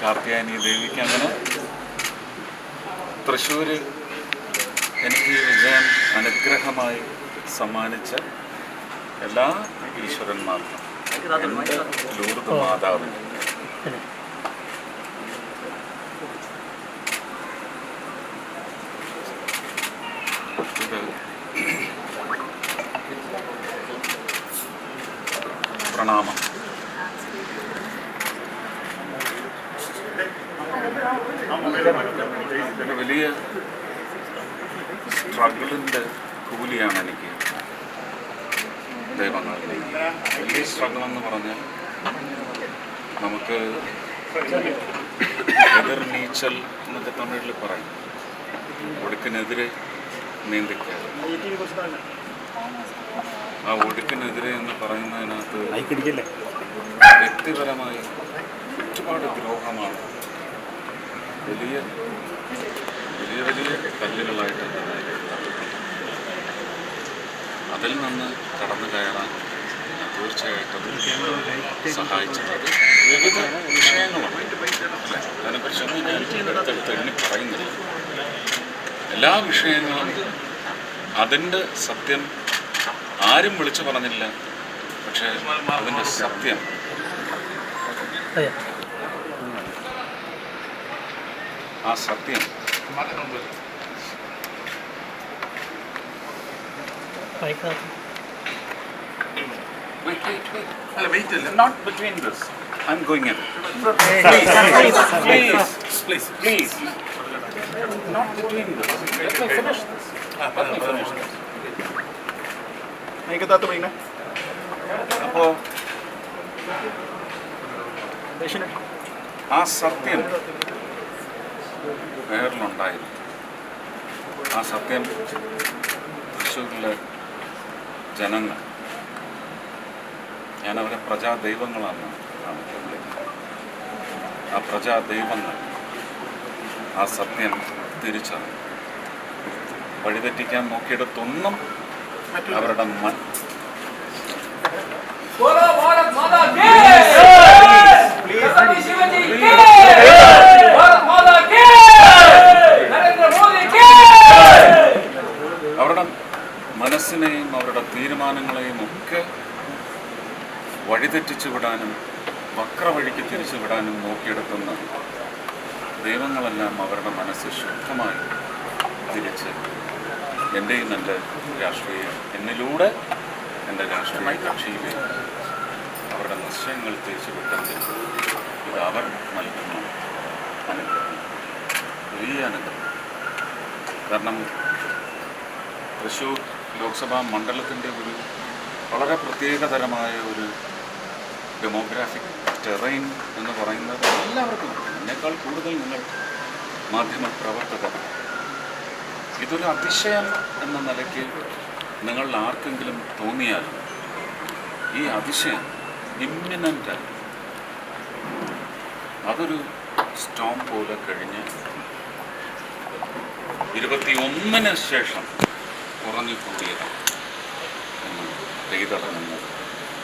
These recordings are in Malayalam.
കാർത്യായനി ദേവിക്ക് അങ്ങനെ തൃശ്ശൂർ എനിക്ക് ഈ വിജയം അനുഗ്രഹമായി സമ്മാനിച്ച എല്ലാ ഈശ്വരന്മാർക്കും എൻ്റെ ലൂർദ് മാതാവിന് ഇത് പ്രണാമം. ഒരു വലിയ സ്ട്രഗിളിൻ്റെ കൂലിയാണ് എനിക്ക് ദൈവങ്ങളിലേക്ക്. വലിയ സ്ട്രഗിൾ എന്ന് പറഞ്ഞാൽ നമുക്ക് എതിർ നീച്ചൽ എന്നൊക്കെ തമിഴിൽ പറയും. ഒടുക്കിനെതിരെ നീന്തിക്കുക. ആ ഒടുക്കിനെതിരെ എന്ന് പറയുന്നതിനകത്ത് വ്യക്തിപരമായി ഒരുപാട് ദ്രോഹമാണ്. വലിയ വലിയ വലിയ കല്ലുകളായിട്ട് അതിൽ നിന്ന് കടന്നു കയറാൻ തീർച്ചയായിട്ടും സഹായിച്ചിട്ടുണ്ട്. വിവിധ വിഷയങ്ങളുണ്ട്. അതിനെക്കുറിച്ചൊന്നും ഞാൻ എടുത്തെടുത്ത് എണ്ണി പറയുന്നില്ല. എല്ലാ വിഷയങ്ങളും അതിൻ്റെ സത്യം ആരും വിളിച്ചു പറഞ്ഞില്ല. പക്ഷേ അതിൻ്റെ സത്യം ആ സത്യം not between this. I'm going in. Please. Not between this. Let me finish this. അപ്പോൾ ആ സത്യം വേറിലുണ്ടായിരുന്നു. ആ സത്യം തൃശ്ശൂരിലെ ജനങ്ങൾ, ഞാനവരെ പ്രജാദൈവങ്ങളാണ് വിളിക്കുന്നത്. ആ പ്രജാദൈവങ്ങൾ ആ സത്യം തിരിച്ചറിഞ്ഞു. വഴിതെറ്റിക്കാൻ നോക്കിയിടത്തൊന്നും അവരുടെ അവരുടെ മനസ്സിനെയും അവരുടെ തീരുമാനങ്ങളെയും ഒക്കെ വഴിതെറ്റിച്ചു വിടാനും വക്രവഴിക്ക് തിരിച്ചു വിടാനും നോക്കിയെടുക്കുന്ന ദൈവങ്ങളെല്ലാം അവരുടെ മനസ്സ് ശുദ്ധമായി തിരിച്ച് എൻ്റെയും എൻ്റെ എന്നിലൂടെ എൻ്റെ രാഷ്ട്രീയ കക്ഷിയിലെ അവരുടെ നിശ്ചയങ്ങൾ തിരിച്ചു വിട്ടെങ്കിൽ ഇത് അവർ നൽകുന്ന അനുഗ്രഹം, വലിയ അനുഗ്രഹം. കാരണം തൃശ്ശൂർ ലോക്സഭാ മണ്ഡലത്തിൻ്റെ ഒരു വളരെ പ്രത്യേകതരമായ ഒരു ഡെമോഗ്രാഫിക് ടെറൈൻ എന്ന് പറയുന്നത് എല്ലാവർക്കും എന്നേക്കാൾ കൂടുതൽ നിങ്ങൾ മാധ്യമപ്രവർത്തകർ. ഇതൊരു അതിശയം എന്ന നിലയ്ക്ക് നിങ്ങൾ ആർക്കെങ്കിലും തോന്നിയാൽ ഈ അതിശയം ഇമ്മിനൻ്റ് അതൊരു സ്റ്റോം പോലെ കഴിഞ്ഞ് 21-ന് ശേഷം കുറഞ്ഞു കൂടിയതാണ് എന്ന് പെയ്തിറങ്ങുന്നത്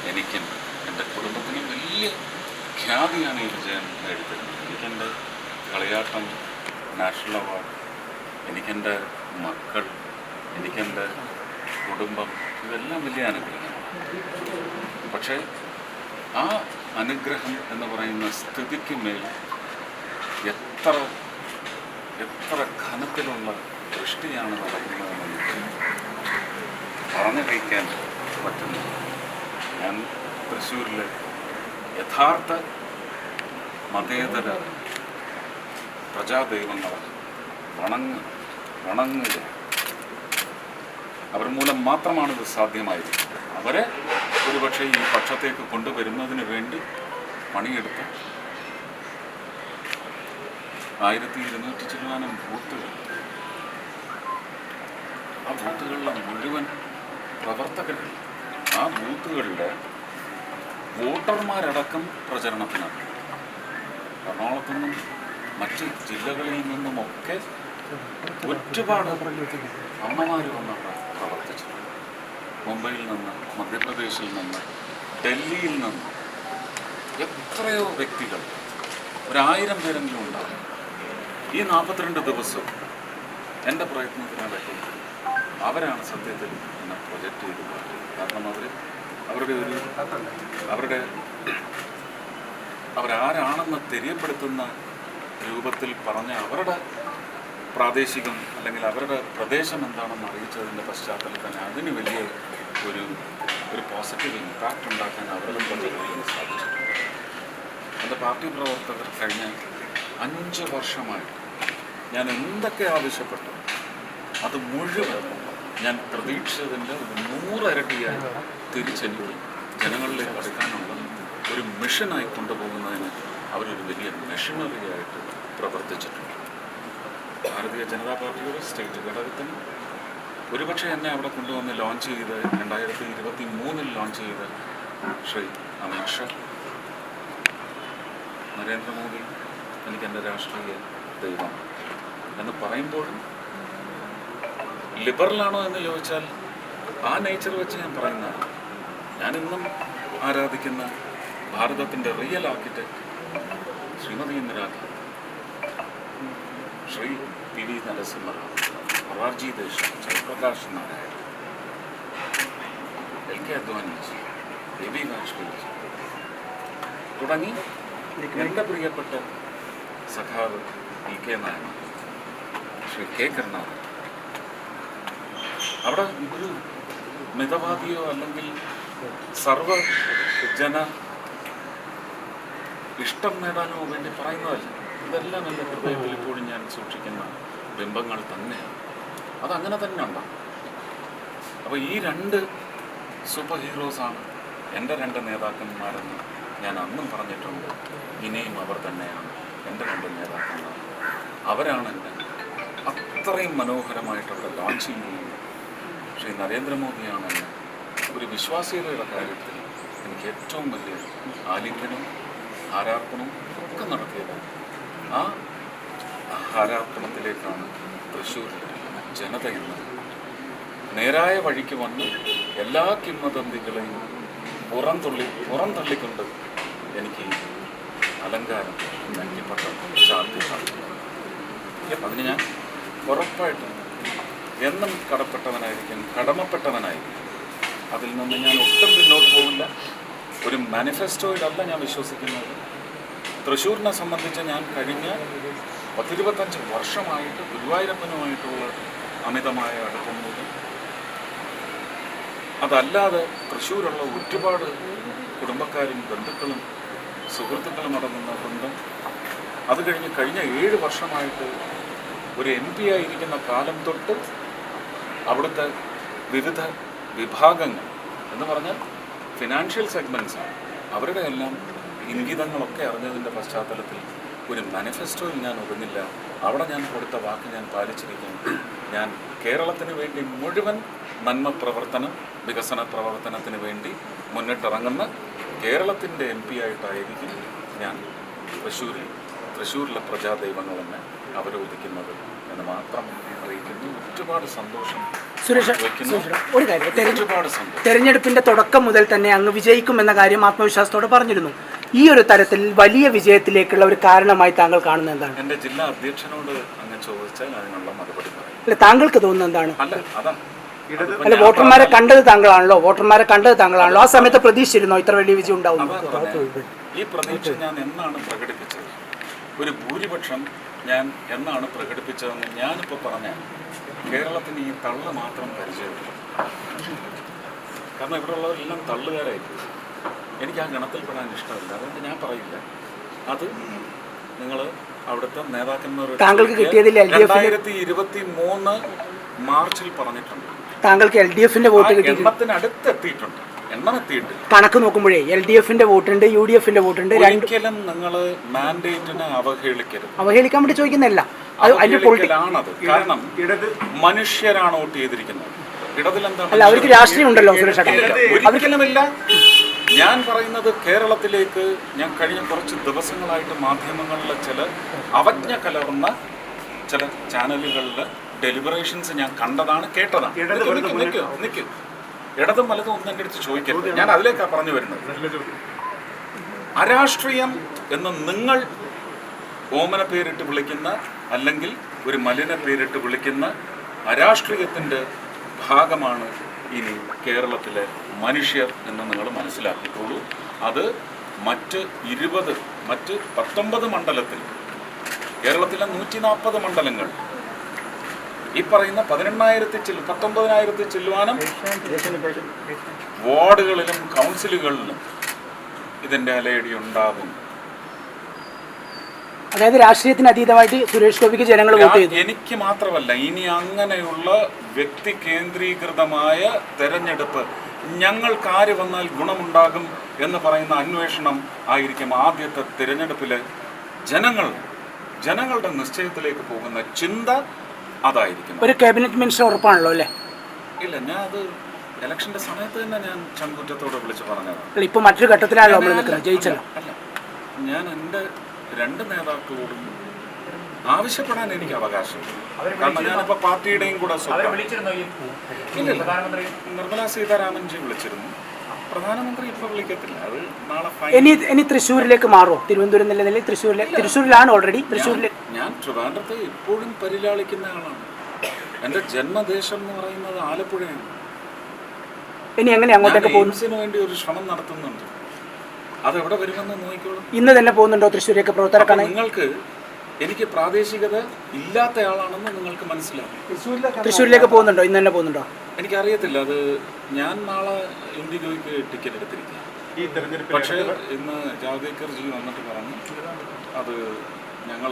എനിക്കും എൻ്റെ കുടുംബത്തിനും വലിയ ഖ്യാതിയാണ് ഈ വിജയം നേടിത്തരുന്നത്. എനിക്കെൻ്റെ കളിയാട്ടം നാഷണൽ അവാർഡ്, എനിക്കെൻ്റെ മക്കൾ, എനിക്കെൻ്റെ കുടുംബം, ഇതെല്ലാം വലിയ അനുഗ്രഹമാണ്. പക്ഷേ ആ അനുഗ്രഹം എന്ന് പറയുന്ന സ്ഥിതിക്ക് മേൽ എത്ര ഘനത്തിലുള്ള ദൃഷ്ടിയാണ് നടക്കുന്നതെന്ന് പറഞ്ഞറിയിക്കാൻ പറ്റുന്നു. ഞാൻ തൃശ്ശൂരിലെ യഥാർത്ഥ മതേതര പ്രജാദൈവങ്ങളെ വണങ്ങുക. അവർ മൂലം മാത്രമാണിത് സാധ്യമായിരിക്കുന്നത്. അവരെ ഒരുപക്ഷെ ഈ പക്ഷത്തേക്ക് കൊണ്ടുവരുന്നതിന് വേണ്ടി പണിയെടുത്ത് 1200 ചില്ലാനം ബൂത്തുകൾ, ആ ബൂത്തുകളിലെ മുഴുവൻ പ്രവർത്തകർ, ആ ബൂത്തുകളിലെ വോട്ടർമാരടക്കം പ്രചരണത്തിനാണ്. എറണാകുളത്തുനിന്നും മറ്റ് ജില്ലകളിൽ നിന്നുമൊക്കെ ഒരുപാട് അമ്മമാർ വന്നവിടെ പ്രവർത്തിച്ചിട്ടുണ്ട്. മുംബൈയിൽ നിന്ന്, മധ്യപ്രദേശിൽ നിന്ന്, ഡൽഹിയിൽ നിന്ന് എത്രയോ വ്യക്തികൾ 1000 പേരെങ്കിലും ഉണ്ടാകും. ഈ 42 ദിവസവും എൻ്റെ പ്രയത്നത്തിനിടയ്ക്ക് അവരാണ് സത്യത്തിൽ എന്നെ പ്രൊജക്റ്റ് ചെയ്ത് മാറ്റിയത്. കാരണം അവരാരാണെന്ന് തെര്യപ്പെടുത്തുന്ന രൂപത്തിൽ പറഞ്ഞ അവരുടെ പ്രാദേശികം അല്ലെങ്കിൽ അവരുടെ പ്രദേശം എന്താണെന്ന് അറിയിച്ചതിൻ്റെ പശ്ചാത്തലത്തിൽ തന്നെ അതിന് വലിയ ഒരു പോസിറ്റീവ് ഇമ്പാക്റ്റ് ഉണ്ടാക്കാൻ അവരുടെ പ്രൊജക്റ്റിന് സാധിച്ചിട്ടുണ്ട്. എൻ്റെ പാർട്ടി പ്രവർത്തകർ കഴിഞ്ഞ 5 വർഷമായിട്ട് ഞാൻ എന്തൊക്കെ ആവശ്യപ്പെട്ടു അത് മുഴുവൻ ഞാൻ പ്രതീക്ഷിച്ചതിൻ്റെ ഒരു 100 ഇരട്ടിയായി തിരിച്ചെനിക്ക് ജനങ്ങളിലേക്ക് അടുക്കാനുള്ള ഒരു മിഷനായി കൊണ്ടുപോകുന്നതിന് അവരൊരു വലിയ മെഷീനറിയായിട്ട് പ്രവർത്തിച്ചിട്ടുണ്ട്. ഭാരതീയ ജനതാ പാർട്ടിയുടെ സ്റ്റേറ്റ് ഘടകത്തിന് ഒരുപക്ഷെ എന്നെ അവിടെ കൊണ്ടുവന്ന് ലോഞ്ച് ചെയ്ത് 2023 ലോഞ്ച് ചെയ്ത ശ്രീ അമിത് ഷാ, നരേന്ദ്രമോദി എനിക്ക് എൻ്റെ രാഷ്ട്രീയ ദൈവം എന്ന് പറയുമ്പോഴും ലിബറലാണോ എന്ന് ചോദിച്ചാൽ ആ നേച്ചർ വെച്ച് ഞാൻ പറയുന്നതാണ്. ഞാനിന്നും ആരാധിക്കുന്ന ഭാരതത്തിൻ്റെ real architect Shrimati Indira Gandhi, Shri P V Narasimha Rao, Morarji Desai, Jayaprakash Narayan, LK Advani ji, AB Vajpayee തുടങ്ങി എൻ്റെ പ്രിയപ്പെട്ട സഖാവ് PK നായർ, ശ്രീ K കരുണാകരൻ. അവിടെ ഒരു മിതവാദിയോ അല്ലെങ്കിൽ സർവജന ഇഷ്ടം നേടാനോ വേണ്ടി പറയുന്നതല്ല. ഇതെല്ലാം എൻ്റെ ഹൃദയത്തിൽ ഇപ്പോഴും ഞാൻ സൂക്ഷിക്കുന്ന ബിംബങ്ങൾ തന്നെയാണ്. അതങ്ങനെ തന്നെ ഉണ്ടാകും. അപ്പോൾ ഈ 2 സൂപ്പർ ഹീറോസാണ് എൻ്റെ 2 നേതാക്കന്മാരെന്ന് ഞാൻ അന്നും പറഞ്ഞിട്ടുണ്ട്. ഇനിയും അവർ തന്നെയാണ് എൻ്റെ 2 നേതാക്കന്മാർ. അവരാണ് എന്നെ അത്രയും മനോഹരമായിട്ട് അവിടെ ലോഞ്ച് ചെയ്യുകയും ശ്രീ നരേന്ദ്രമോദിയാണ് എന്നെ ഒരു വിശ്വാസ്യതയുടെ കാര്യത്തിൽ എനിക്ക് ഏറ്റവും വലിയ ആലിംഗനവും ആരാർപ്പണവും ഒക്കെ നടത്തിയത്. ആ ആരാർപ്പണത്തിലേക്കാണ് തൃശ്ശൂരിലെ ജനത എന്ന് നേരായ വഴിക്ക് വന്ന് എല്ലാ കിംവദന്തികളെയും പുറന്തള്ളിക്കൊണ്ട് എനിക്ക് അലങ്കാരം നൽകിപ്പെട്ട ശാന്തി. അതിന് ഞാൻ ഉറപ്പായിട്ടും എന്നും കടമപ്പെട്ടവനായിരിക്കും. അതിൽ നിന്ന് ഞാൻ ഒട്ടും പിന്നോട്ട് പോകില്ല. ഒരു മാനിഫെസ്റ്റോയിലല്ല ഞാൻ വിശ്വസിക്കുന്നത്. തൃശ്ശൂരിനെ സംബന്ധിച്ച് ഞാൻ കഴിഞ്ഞ 10-25 വർഷമായിട്ട് ഗുരുവായൂരപ്പനുമായിട്ടുള്ള അമിതമായ അടുപ്പം മൂലം, അതല്ലാതെ തൃശ്ശൂരുള്ള ഒരുപാട് കുടുംബക്കാരും ബന്ധുക്കളും സുഹൃത്തുക്കളും അടങ്ങുന്ന ബന്ധം, അത് കഴിഞ്ഞ് കഴിഞ്ഞ 7 വർഷമായിട്ട് ഒരു MP ആയിരിക്കുന്ന കാലം തൊട്ട് അവിടുത്തെ വിവിധ വിഭാഗങ്ങൾ എന്ന് പറഞ്ഞാൽ ഫിനാൻഷ്യൽ സെഗ്മെൻറ്റ്സാണ്, അവരുടെ എല്ലാം ഇംഗിതങ്ങളൊക്കെ അറിഞ്ഞതിൻ്റെ പശ്ചാത്തലത്തിൽ ഒരു മാനിഫെസ്റ്റോയിൽ ഞാൻ ഒതുങ്ങില്ല. അവിടെ ഞാൻ കൊടുത്ത വാക്ക് ഞാൻ പാലിച്ചിരിക്കുന്നു. ഞാൻ കേരളത്തിന് വേണ്ടി മുഴുവൻ നന്മ പ്രവർത്തനം, വികസന പ്രവർത്തനത്തിന് വേണ്ടി മുന്നിട്ടിറങ്ങുന്ന കേരളത്തിൻ്റെ MP ആയിട്ടായിരിക്കും ഞാൻ തൃശ്ശൂരിലെ പ്രജാദൈവങ്ങൾ തന്നെ അവരോധിക്കുന്നത് എന്ന് മാത്രം അറിയിക്കുന്നു. ഒരുപാട് സന്തോഷം. സുരേഷ്, ഒരു കാര്യം, തെരഞ്ഞെടുപ്പിന്റെ തുടക്കം മുതൽ തന്നെ അങ്ങ് വിജയിക്കുമെന്ന കാര്യം ആത്മവിശ്വാസത്തോടെ പറഞ്ഞിരുന്നു. ഈ ഒരു തരത്തിൽ വലിയ വിജയത്തിലേക്കുള്ള ഒരു കാരണമായി താങ്കൾ കാണുന്നത് എന്താണ്? എന്റെ ജില്ലാ അധ്യക്ഷനോട് അങ്ങ് ചോദിച്ചാൽ അതിനുള്ള മറുപടി പറയും. അല്ല, താങ്കൾക്ക് തോന്നുന്നത് എന്താണ്? അല്ല, വോട്ടർമാരെ കണ്ടത് താങ്കളാണല്ലോ. ആ സമയത്ത് പ്രതീക്ഷിച്ചിരുന്നോ ഇത്ര വലിയ വിജയം ഉണ്ടാവും? ഈ പ്രതീക്ഷ ഞാൻ എന്നാണ് പ്രകടിപ്പിച്ചത്? ഒരു ഭൂരിപക്ഷം ഞാൻ എന്നാണ് പ്രകടിപ്പിച്ചതെന്ന് ഞാനിപ്പോൾ പറഞ്ഞാൽ കേരളത്തിന് ഈ തള്ള് മാത്രം പരിചയമില്ല. കാരണം ഇവിടെ ഉള്ളവരെല്ലാം തള്ളുകാരായിരിക്കും. എനിക്ക് ആ ഗണത്തിൽപ്പെടാൻ ഇഷ്ടമില്ല. അതുകൊണ്ട് ഞാൻ പറയില്ല. അത് നിങ്ങൾ അവിടുത്തെ നേതാക്കന്മാർ താങ്കൾക്ക് കിട്ടിയതിൽ 2023 മാർച്ചിൽ പറഞ്ഞിട്ടുണ്ട്. താങ്കൾക്ക് LDFന്റെ വോട്ട് കിട്ടി. എണ്ണത്തിനടുത്ത് എത്തിയിട്ടുണ്ട്. എണ്ണം എത്തിയിട്ടില്ല. കണക്ക് നോക്കുമ്പോഴേ LDFന്റെ വോട്ടുണ്ട്, UDFന്റെ വോട്ടുണ്ട്. ഒരിക്കലും നിങ്ങൾ മാൻഡേറ്റിനെ അവഹേളിക്കാൻ വേണ്ടി ചോദിക്കുന്നില്ല. ആണത്. കാരണം മനുഷ്യരാണ് വോട്ട് ചെയ്തിരിക്കുന്നത്. അല്ല, അവർക്ക് രാഷ്ട്രീയം ഉണ്ടല്ലോ സുരേഷ്. ഒരിക്കലുമില്ല. ഞാൻ പറയുന്നത് കേരളത്തിലേക്ക് ഞാൻ കഴിഞ്ഞ കുറച്ച് ദിവസങ്ങളായിട്ട് മാധ്യമങ്ങളിലെ ചില അവജ്ഞ കലർന്ന ചില ചാനലുകളിലെ ഡെലിബറേഷൻസ് ഞാൻ കണ്ടതാണ്, കേട്ടതാണ്. നിൽക്കൂ, ഇടതും വലതും ഒന്നും എൻ്റെ അടുത്ത് ചോദിക്കരുത്. ഞാൻ അതിലേക്കാണ് പറഞ്ഞു വരുന്നത്. അരാഷ്ട്രീയം എന്ന് നിങ്ങൾ ഓമന പേരിട്ട് വിളിക്കുന്ന അല്ലെങ്കിൽ ഒരു മലിന പേരിട്ട് വിളിക്കുന്ന അരാഷ്ട്രീയത്തിൻ്റെ ഭാഗമാണ് ഇനി കേരളത്തിലെ മനുഷ്യർ എന്ന് നിങ്ങൾ മനസ്സിലാക്കിയിട്ടുള്ളൂ. അത് മറ്റ് 19 മണ്ഡലത്തിൽ, കേരളത്തിലെ 140 മണ്ഡലങ്ങൾ, ഈ പറയുന്ന 19,000 ചില്ലുവാനും വാർഡുകളിലും കൗൺസിലുകളിലും ഇതിൻ്റെ അലയടി ഉണ്ടാകും. അതായത് രാഷ്ട്രീയത്തിന് അതീതമായിട്ട് സുരേഷ് ഗോപിക്ക് ജനങ്ങൾ വോട്ട് ചെയ്തു. എനിക്ക് മാത്രമല്ല, ഇനി അങ്ങനെയുള്ള വ്യക്തി കേന്ദ്രീകൃതമായ തെരഞ്ഞെടുപ്പ്, ഞങ്ങൾക്ക് ആര് വന്നാൽ ഗുണമുണ്ടാകും എന്ന് പറയുന്ന അന്വേഷണം ആയിരിക്കും ആദ്യത്തെ തിരഞ്ഞെടുപ്പിൽ ജനങ്ങളുടെ നിശ്ചയത്തിലേക്ക് പോകുന്ന ചിന്ത അതായിരിക്കും. ഒരു ക്യാബിനറ്റ് മിനിസ്റ്റർ ഉറപ്പാണല്ലോ അല്ലേ? ഇല്ല, ഞാൻ അത് ഇലക്ഷന്റെ സമയത്ത് തന്നെ ഞാൻ ചങ്കുറ്റത്തോടെ വിളിച്ച് പറഞ്ഞതാണ്. ഇപ്പൊ മറ്റൊരു ഘട്ടത്തിലാണ് നമ്മൾ നിൽക്കുന്നത്, ജയിച്ചല്ലോ. അല്ല, ഞാൻ എൻ്റെ 2 നേതാക്കളോടും ആവശ്യപ്പെടാൻ എനിക്ക് അവകാശമുണ്ട്. കാരണം ഞാനിപ്പോൾ പാർട്ടിയുടെയും കൂടെ ഇല്ല, നിർമ്മലാ സീതാരാമൻജി വിളിച്ചിരുന്നു. പ്രധാനമന്ത്രി ഇപ്പോൾ വിളിക്കത്തില്ല, അത് നാളെ. ഇനി തൃശ്ശൂരിലേക്ക് മാറുമോ? തിരുവനന്തപുരം എന്ന നിലയിൽ തൃശ്ശൂരിലാണ് ഓൾറെഡി. ഞാൻ ട്രിവാൻഡ്രത്തെ ഇപ്പോഴും പരിലാളിക്കുന്ന ആളാണ്. എൻ്റെ ജന്മദേശം എന്ന് പറയുന്നത് ആലപ്പുഴയാണ്. ഇനി എങ്ങനെ അങ്ങോട്ടേക്ക് പോകുന്നതിന് വേണ്ടി ഒരു ശ്രമം നടത്തുന്നുണ്ട്. അതെവിടെ വരുമെന്ന് നോക്കിക്കോളും. ഇന്ന് തന്നെ പോകുന്നുണ്ടോ തൃശ്ശൂരേക്ക് പ്രവർത്തകർക്കാണ്? നിങ്ങൾക്ക് എനിക്ക് പ്രാദേശികത ഇല്ലാത്ത ആളാണെന്ന് നിങ്ങൾക്ക് മനസ്സിലാവും. തൃശ്ശൂരിലേക്ക് പോകുന്നുണ്ടോ? ഇന്ന് തന്നെ പോകുന്നുണ്ടോ? എനിക്കറിയത്തില്ല. അത് ഞാൻ നാളെ ഇൻഡിഗോയ്ക്ക് ടിക്കറ്റ് എടുത്തിരിക്കുക. പക്ഷേ ഇന്ന് ജാവ്ദേക്കർജി വന്നിട്ട് പറഞ്ഞു അത് ഞങ്ങൾ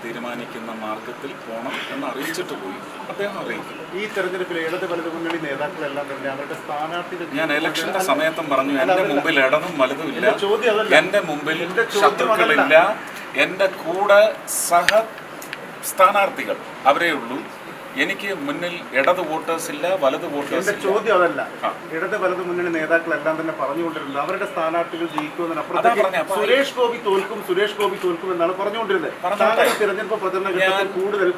തീരുമാനിക്കുന്ന മാർഗത്തിൽ പോകണം എന്ന് അറിയിച്ചിട്ട് പോയി. അദ്ദേഹം അറിയിക്കും. ഈ തെരഞ്ഞെടുപ്പിൽ ഇടത് വലത് മുന്നണി നേതാക്കളെല്ലാം തന്നെ അവരുടെ സ്ഥാനാർത്ഥികൾ, ഞാൻ ഇലക്ഷന്റെ സമയത്തും പറഞ്ഞു, എൻ്റെ മുമ്പിൽ ഇടതും വലതും ഇല്ല, എൻ്റെ മുമ്പിൽ ശത്രുക്കളില്ല, എൻ്റെ കൂടെ സ്ഥാനാർത്ഥികൾ അവരേ ഉള്ളൂ. എനിക്ക് മുന്നിൽ ഇടത് വോട്ടേഴ്സ് ഇല്ല, വലത് വോട്ടേഴ്സ്. ചോദ്യം അതല്ല, ഇടത് വലത് മുന്നണി നേതാക്കളെല്ലാം തന്നെ പറഞ്ഞുകൊണ്ടിരുന്നത് അവരുടെ സ്ഥാനാർത്ഥികൾ ജയിക്കുമെന്നപ്പുറത്തേക്ക് സുരേഷ് ഗോപി തോൽക്കും എന്നാണ് പറഞ്ഞുകൊണ്ടിരുന്നത്. തിരഞ്ഞെടുപ്പ് പ്രചരണ ഘട്ടത്തിൽ കൂടുതൽ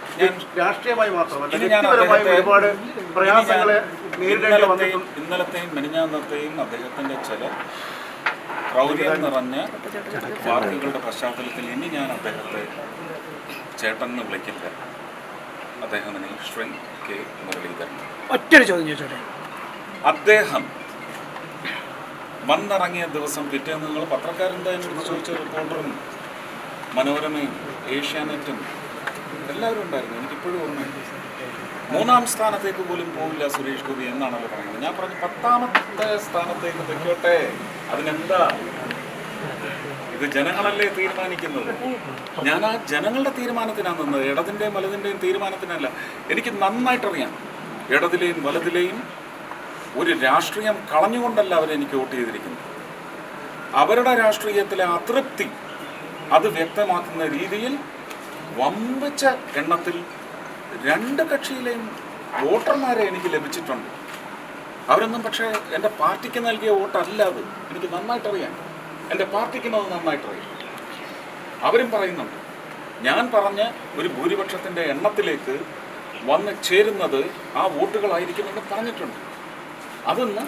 രാഷ്ട്രീയമായി മാത്രമല്ല വ്യക്തിപരമായി ഒരുപാട് പ്രയാസങ്ങളെ നേരിടേണ്ടി വന്നിട്ടുണ്ട്. ഇന്നലത്തെയും മെനിഞ്ഞാന്നത്തെയും അദ്ദേഹത്തിന്റെ ചില ക്രൗര്യം നിറഞ്ഞ വാർത്തകളുടെ പശ്ചാത്തലത്തിൽ ഇനി ഞാൻ അദ്ദേഹത്തെ ചേട്ടനെന്ന് വിളിക്കില്ല. അദ്ദേഹത്തിന് ശ്രീ കെ മുരളീധരൻ. ഒറ്റൊരു ചോദ്യം ചോദിച്ചോട്ടെ. അദ്ദേഹം വന്നിറങ്ങിയ ദിവസം പിറ്റേന്ന് നിങ്ങൾ പത്രക്കാരെന്താ എന്നോട് ചോദിച്ച റിപ്പോർട്ടറും മനോരമയും ഏഷ്യാനെറ്റും എല്ലാവരും ഉണ്ടായിരുന്നു. എനിക്കിപ്പോഴും ഓർമ്മയുണ്ട്. 3-ാം സ്ഥാനത്തേക്ക് പോലും പോവില്ല സുരേഷ് ഗോപി എന്നാണല്ലോ പറയുന്നത്. ഞാൻ പറഞ്ഞു 10ാമത്തെ സ്ഥാനത്തേക്ക് വെക്കോട്ടെ, അതിനെന്താ? ഇത് ജനങ്ങളല്ലേ തീരുമാനിക്കുന്നത്. ഞാൻ ആ ജനങ്ങളുടെ തീരുമാനത്തിനാണ് നിന്നത്, ഇടതിൻ്റെയും വലതിൻ്റെയും തീരുമാനത്തിനല്ല. എനിക്ക് നന്നായിട്ടറിയാം ഇടതിലെയും വലതിലെയും ഒരു രാഷ്ട്രീയം കളഞ്ഞുകൊണ്ടല്ല അവരെനിക്ക് വോട്ട് ചെയ്തിരിക്കുന്നത്. അവരുടെ രാഷ്ട്രീയത്തിലെ അതൃപ്തി അത് വ്യക്തമാക്കുന്ന രീതിയിൽ വമ്പിച്ച എണ്ണത്തിൽ 2 കക്ഷിയിലെയും വോട്ടർമാരെ എനിക്ക് ലഭിച്ചിട്ടുണ്ട്. അവരൊന്നും പക്ഷേ എൻ്റെ പാർട്ടിക്ക് നൽകിയ വോട്ടല്ല അത്. എനിക്ക് നന്നായിട്ടറിയാം. എൻ്റെ പാർട്ടിക്കും അത് നന്നായിട്ടറിയാം. അവരും പറയുന്നുണ്ട് ഞാൻ പറഞ്ഞ ഒരു ഭൂരിപക്ഷത്തിൻ്റെ എണ്ണത്തിലേക്ക് വന്ന് ചേരുന്നത് ആ വോട്ടുകളായിരിക്കുമെന്ന് പറഞ്ഞിട്ടുണ്ട്. അതൊന്ന്